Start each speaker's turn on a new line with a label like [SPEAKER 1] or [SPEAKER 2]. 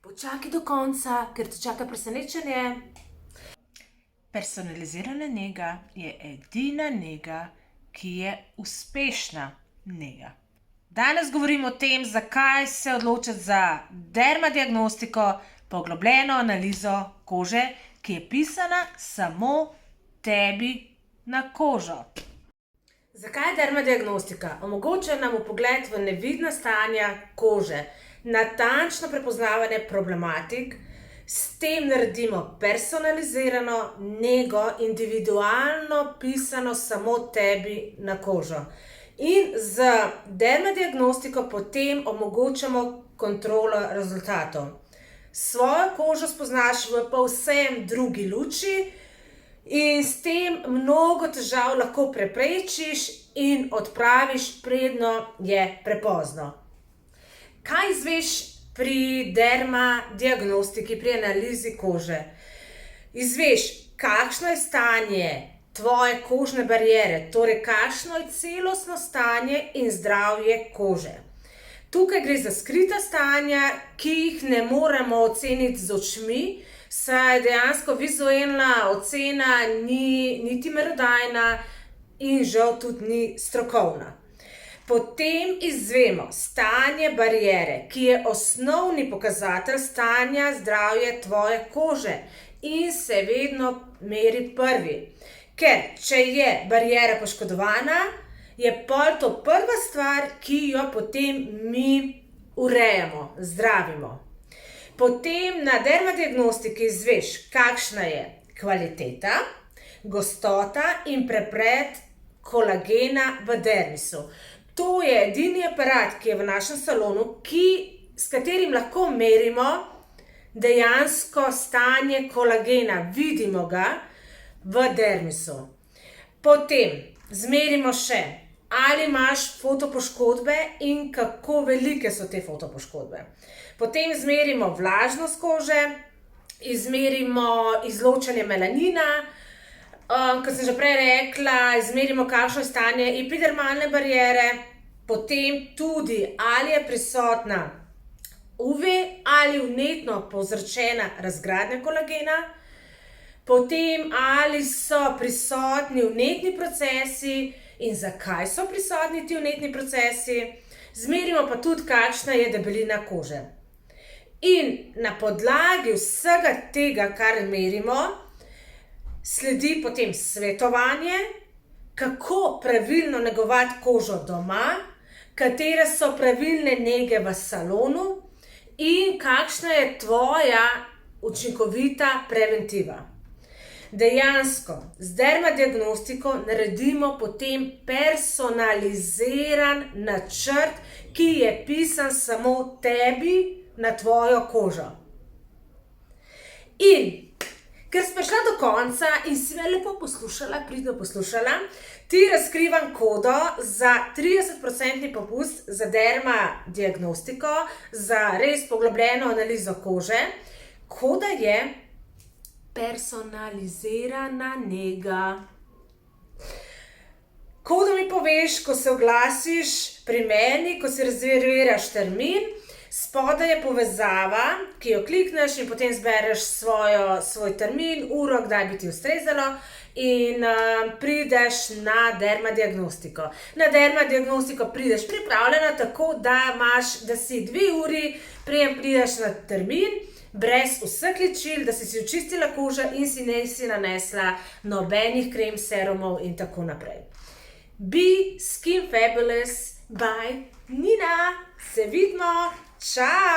[SPEAKER 1] Počakaj do konca, ker te čaka presenečenje.
[SPEAKER 2] Personalizirana nega je edina nega, ki je uspešna nega. Danes govorimo o tem, zakaj se odločiti za dermadiagnostiko, poglobljeno analizo kože, ki je pisana samo tebi na kožo.
[SPEAKER 1] Zakaj je dermadiagnostika? Omogoča nam vpogled v nevidna stanja kože, natančno prepoznavanje problematik, s tem naredimo personalizirano nego, individualno pisano samo tebi na kožo. In z dermadiagnostiko potem omogočamo kontrolo rezultatov. Svojo kožo spoznaš v povsem drugi luči in s tem mnogo težav lahko preprečiš in odpraviš, predno je prepozno. Kaj izveš pri dermadiagnostiki, pri analizi kože? Izveš, kakšno je stanje tvoje kožne bariere, torej kakšno je celostno stanje in zdravje kože. Tukaj gre za skrita stanja, ki jih ne moremo oceniti z očmi, saj dejansko vizualna ocena ni niti merodajna in žal tudi ni strokovna. Potem izvemo stanje bariere, ki je osnovni pokazatelj stanja zdravja tvoje kože in se vedno meri prvi. Ker če je bariera poškodovana, je pol to prva stvar, ki jo potem mi urejamo, zdravimo. Potem na dermadiagnostiki izveš, kakšna je kvaliteta, gostota in preplet kolagena v dermisu. To je edini aparat, ki je v našem salonu, s katerim lahko merimo dejansko stanje kolagena, vidimo ga v dermisu. Potem zmerimo še, ali imaš fotopoškodbe in kako velike so te fotopoškodbe. Potem izmerimo vlažnost kože, izmerimo izločanje melanina, kot sem že prej rekla, izmerimo, kakšno je stanje epidermalne bariere, potem tudi, ali je prisotna UV ali vnetno povzročena razgradnja kolagena, potem, ali so prisotni vnetni procesi in zakaj so prisotni ti vnetni procesi, zmerimo pa tudi, kakšna je debelina kože. In na podlagi vsega tega, kar merimo, sledi potem svetovanje, kako pravilno negovati kožo doma, katere so pravilne nege v salonu in kakšna je tvoja učinkovita preventiva. Dejansko z dermadiagnostiko naredimo potem personaliziran načrt, ki je pisan samo tebi na tvojo kožo. In ker si prišla do konca in si me lepo poslušala, pridno poslušala, ti razkrivam kodo za 30% popust za dermadiagnostiko, za res poglobljeno analizo kože. Koda je personalizirana nega. Kodo mi poveš, ko se oglasiš pri meni, ko si rezerviraš termin, spodaj je povezava, ki jo klikneš in potem zbereš svoj termin, uro, kdaj bi ti ustrezalo in prideš na dermadiagnostiko. Na dermadiagnostiko prideš pripravljena tako, da si 2 uri, preden prideš na termin, brez vseh ličil, da si očistila kožo in si nisi nanesla nobenih krem, serumov in tako naprej. Be skin fabulous by Nina. Se vidimo. Ciao!